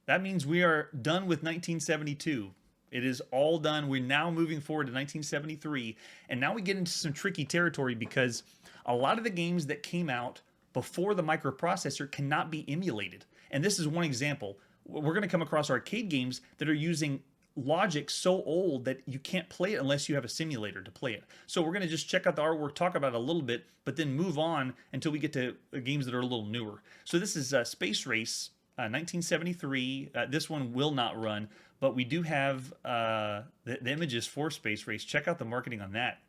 That means we are done with 1972. It is all done. We're now moving forward to 1973. And now we get into some tricky territory because a lot of the games that came out before the microprocessor cannot be emulated. And this is one example. We're going to come across arcade games that are using logic so old that you can't play it unless you have a simulator to play it. So we're going to just check out the artwork, talk about it a little bit, but then move on until we get to games that are a little newer. So this is Space Race 1973. This one will not run, but we do have the images for Space Race. Check out the marketing on that.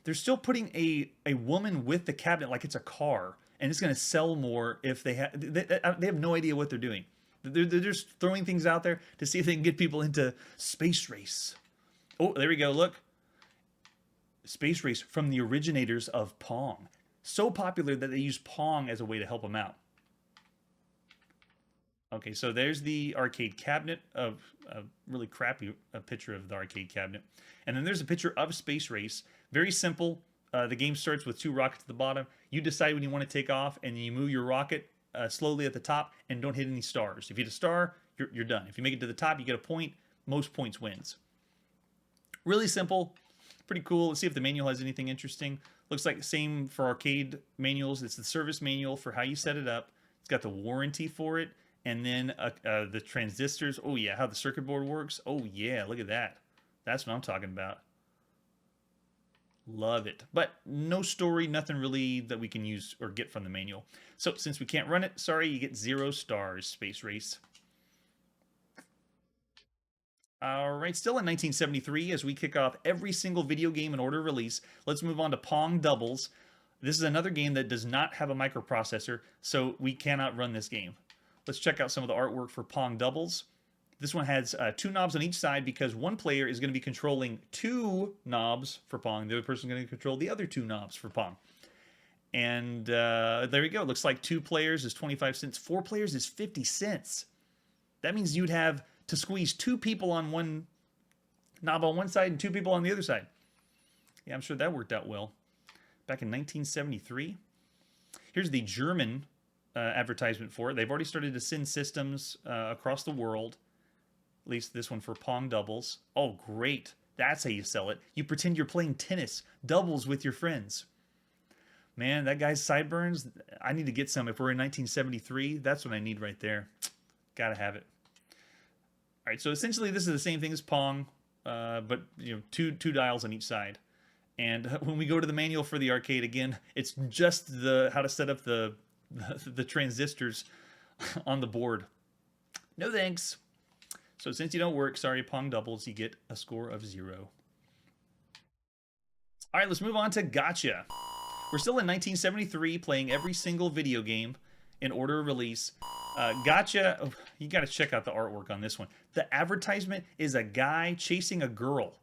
They're still putting a woman with the cabinet like it's a car, and it's going to sell more if they have no idea what they're doing. They're just throwing things out there to see if they can get people into Space Race. Oh, there we go. Look. Space Race from the originators of Pong. So popular that they use Pong as a way to help them out. Okay, so there's the arcade cabinet of a really crappy picture of the arcade cabinet. And then there's a picture of Space Race. Very simple. The game starts with 2 rockets at the bottom. You decide when you want to take off, and you move your rocket slowly at the top and don't hit any stars. If you hit a star, you're done. If you make it to the top, you get a point. Most points wins. Really simple. Pretty cool. Let's see if the manual has anything interesting. Looks like the same for arcade manuals. It's the service manual for how you set it up. It's got the warranty for it. And then the transistors. Oh, yeah. How the circuit board works. Oh, yeah. Look at that. That's what I'm talking about. Love it. But no story, nothing really that we can use or get from the manual. So since we can't run it, sorry, you get 0 stars, Space Race. All right, still in 1973, as we kick off every single video game in order of release, let's move on to Pong Doubles. This is another game that does not have a microprocessor, so we cannot run this game. Let's check out some of the artwork for Pong Doubles. This one has 2 knobs on each side because one player is going to be controlling 2 knobs for Pong. The other person is going to control the other 2 knobs for Pong. And there we go. It looks like 2 players is 25 cents. 4 players is 50 cents. That means you'd have to squeeze 2 people on one knob on one side and 2 people on the other side. Yeah, I'm sure that worked out well. Back in 1973. Here's the German advertisement for it. They've already started to send systems across the world. At least this one for Pong Doubles. Oh, great. That's how you sell it. You pretend you're playing tennis, doubles with your friends. Man, that guy's sideburns, I need to get some. If we're in 1973, that's what I need right there. Gotta have it. All right, so essentially this is the same thing as Pong, but you know, two dials on each side. And when we go to the manual for the arcade, again, it's just how to set up the transistors on the board. No thanks. So since you don't work, sorry, Pong Doubles, you get a score of 0. All right, let's move on to Gotcha. We're still in 1973, playing every single video game in order of release. Gotcha, oh, you got to check out the artwork on this one. The advertisement is a guy chasing a girl.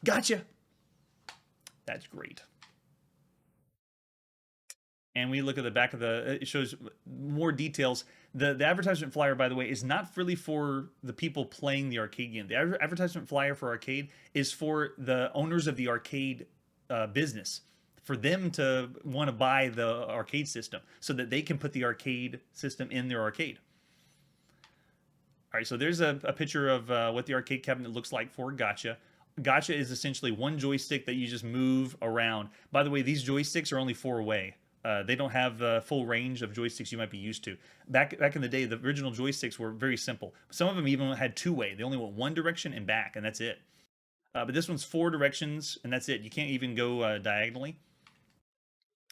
Gotcha. That's great. And we look at the back of it shows more details. The advertisement flyer, by the way, is not really for the people playing the arcade game. The advertisement flyer for arcade is for the owners of the arcade business, for them to want to buy the arcade system so that they can put the arcade system in their arcade. All right, so there's a picture of what the arcade cabinet looks like for Gotcha. Gotcha is essentially one joystick that you just move around. By the way, these joysticks are only 4-way. They don't have the full range of joysticks you might be used to. Back in the day, the original joysticks were very simple. Some of them even had 2-way. They only went one direction and back, and that's it. But this one's 4 directions, and that's it. You can't even go diagonally.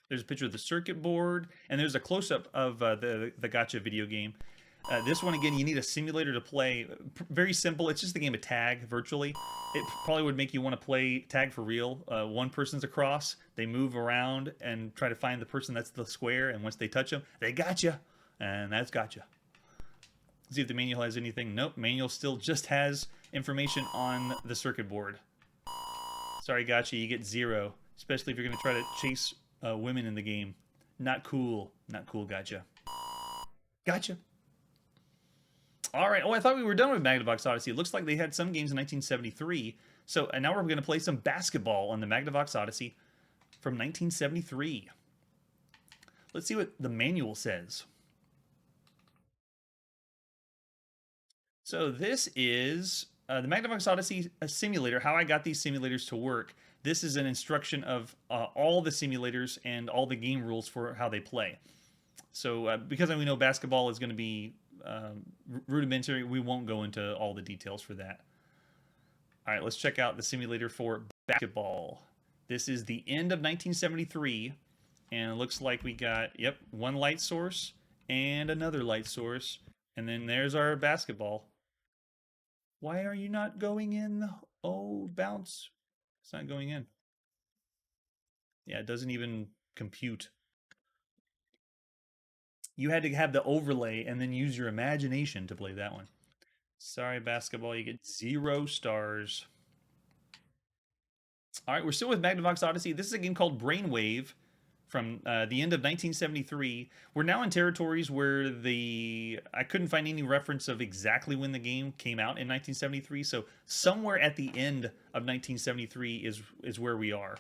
There's a picture of the circuit board, and there's a close-up of the Gotcha video game. This one, again, you need a simulator to play. Very simple. It's just the game of tag, virtually. It probably would make you want to play tag for real. One person's across. They move around and try to find the person that's the square, and once they touch them, they gotcha. And that's Gotcha. Let's see if the manual has anything. Nope, manual still just has information on the circuit board. Sorry, Gotcha, you get 0. Especially if you're going to try to chase women in the game. Not cool. Not cool, Gotcha. Gotcha. All right. Oh, I thought we were done with Magnavox Odyssey. It looks like they had some games in 1973. So, and now we're going to play some basketball on the Magnavox Odyssey from 1973. Let's see what the manual says. So this is the Magnavox Odyssey simulator. How I got these simulators to work. This is an instruction of all the simulators and all the game rules for how they play. So because we know basketball is going to be rudimentary, we won't go into all the details for that. All right, let's check out the simulator for basketball. This is the end of 1973, and it looks like we got, yep, one light source and another light source, and then there's our basketball. Why are you not going in? Oh, bounce. It's not going in. Yeah, it doesn't even compute. You had to have the overlay and then use your imagination to play that one. Sorry, basketball, you get 0 stars. All right, we're still with Magnavox Odyssey. This is a game called Brainwave from the end of 1973. We're now in territories where I couldn't find any reference of exactly when the game came out in 1973. So somewhere at the end of 1973 is where we are,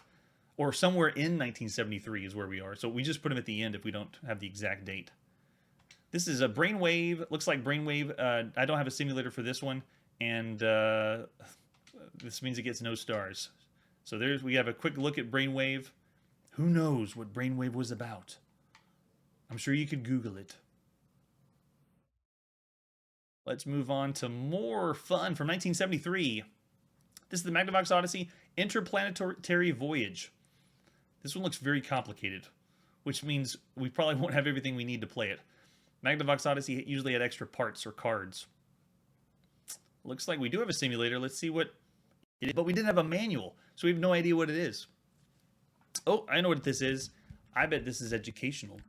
or somewhere in 1973 is where we are. So we just put them at the end if we don't have the exact date. This is a Brainwave. Looks like Brainwave. I don't have a simulator for this one, and this means it gets no stars. So we have a quick look at Brainwave. Who knows what Brainwave was about? I'm sure you could Google it. Let's move on to more fun from 1973. This is the Magnavox Odyssey Interplanetary Voyage. This one looks very complicated, which means we probably won't have everything we need to play it. Magnavox Odyssey usually had extra parts or cards. Looks like we do have a simulator. Let's see what it is. But we didn't have a manual, so we have no idea what it is. Oh, I know what this is. I bet this is educational.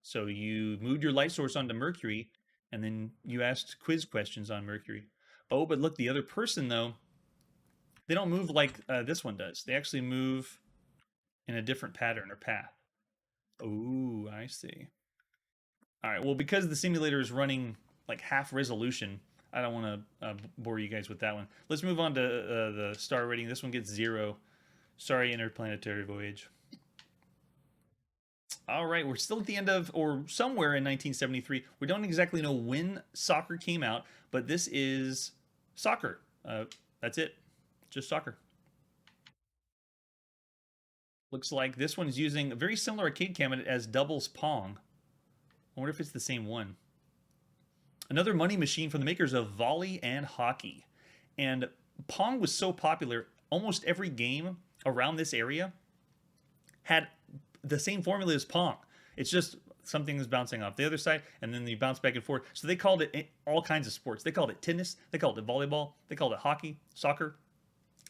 So you moved your light source onto Mercury, and then you asked quiz questions on Mercury. Oh, but look, the other person, though, they don't move like this one does. They actually move in a different pattern or path. Oh, I see. All right, well, because the simulator is running like half resolution, I don't want to bore you guys with that one. Let's move on to the star rating. This one gets 0. Sorry, Interplanetary Voyage. All right, we're still at the end of, or somewhere in 1973. We don't exactly know when soccer came out, but this is soccer. That's it, just soccer. Looks like this one is using a very similar arcade cabinet as Double's Pong. I wonder if it's the same one. Another money machine from the makers of Volley and Hockey. And Pong was so popular, almost every game around this area had the same formula as Pong. It's just something is bouncing off the other side, and then you bounce back and forth. So they called it all kinds of sports. They called it tennis, they called it volleyball, they called it hockey, soccer,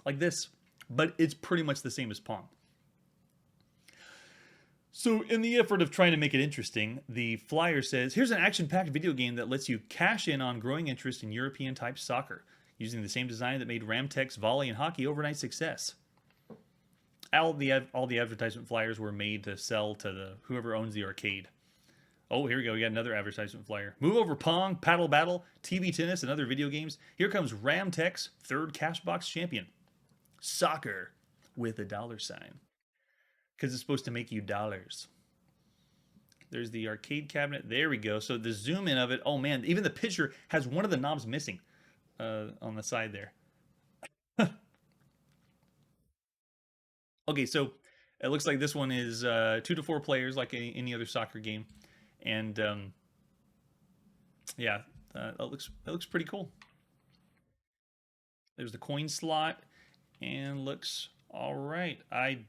like this. But it's pretty much the same as Pong. So in the effort of trying to make it interesting, the flyer says, here's an action-packed video game that lets you cash in on growing interest in European-type soccer, using the same design that made Ramtek's Volley and Hockey overnight success. All the advertisement flyers were made to sell to whoever owns the arcade. Oh, here we go. We got another advertisement flyer. Move over Pong, Paddle Battle, TV Tennis, and other video games. Here comes Ramtek's third Cashbox champion. Soccer with a $sign. Because it's supposed to make you dollars. There's the arcade cabinet. There we go. So the zoom in of it. Oh man, even the picture has one of the knobs missing on the side there. Okay, so it looks like this one is 2 to 4 players, like any other soccer game, and yeah, that looks pretty cool. There's the coin slot, and looks all right. I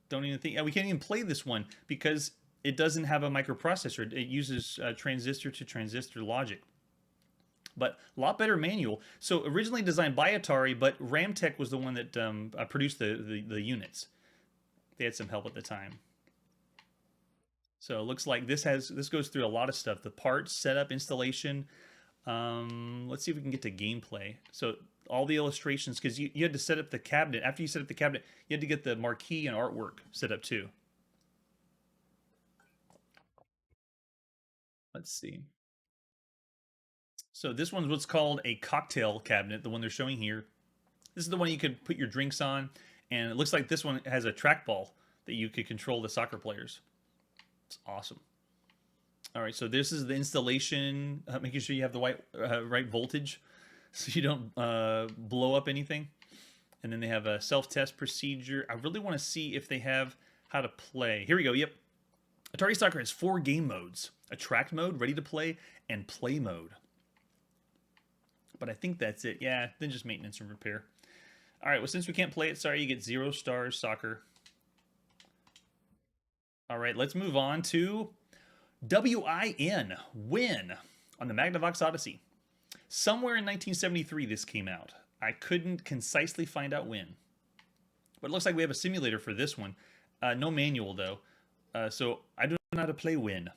don't even think we can't even play this one because it doesn't have a microprocessor. It uses transistor to transistor logic. But a lot better manual. So originally designed by Atari, but Ramtek was the one that produced the units. They had some help at the time. So it looks like this goes through a lot of stuff. The parts, setup, installation. Let's see if we can get to gameplay. So all the illustrations, because you had to set up the cabinet. After you set up the cabinet, you had to get the marquee and artwork set up too. Let's see. So this one's what's called a cocktail cabinet, the one they're showing here. This is the one you could put your drinks on, and it looks like this one has a trackball that you could control the soccer players. It's awesome. All right, so this is the installation, making sure you have the right voltage. so you don't blow up anything. And then they have a self-test procedure. I really want to see if they have how to play. Here we go. Yep. Atari Soccer has 4 game modes: attract mode, ready to play, and play mode. But I think that's it. Yeah, then just maintenance and repair. All right, well, since we can't play it, sorry, you get 0 stars, soccer. All right, let's move on to W.I.N. Win on the Magnavox Odyssey. Somewhere in 1973, this came out. I couldn't concisely find out when. But it looks like we have a simulator for this one. No manual, though. So I don't know how to play Win.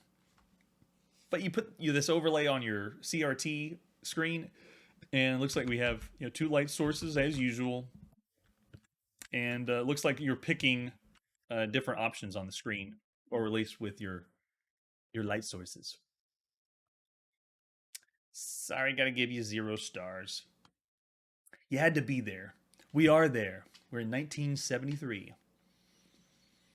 But you put this overlay on your CRT screen, and it looks like we have 2 light sources as usual. And looks like you're picking different options on the screen, or at least with your light sources. Sorry, gotta give you 0 stars. You had to be there. We are there. We're in 1973.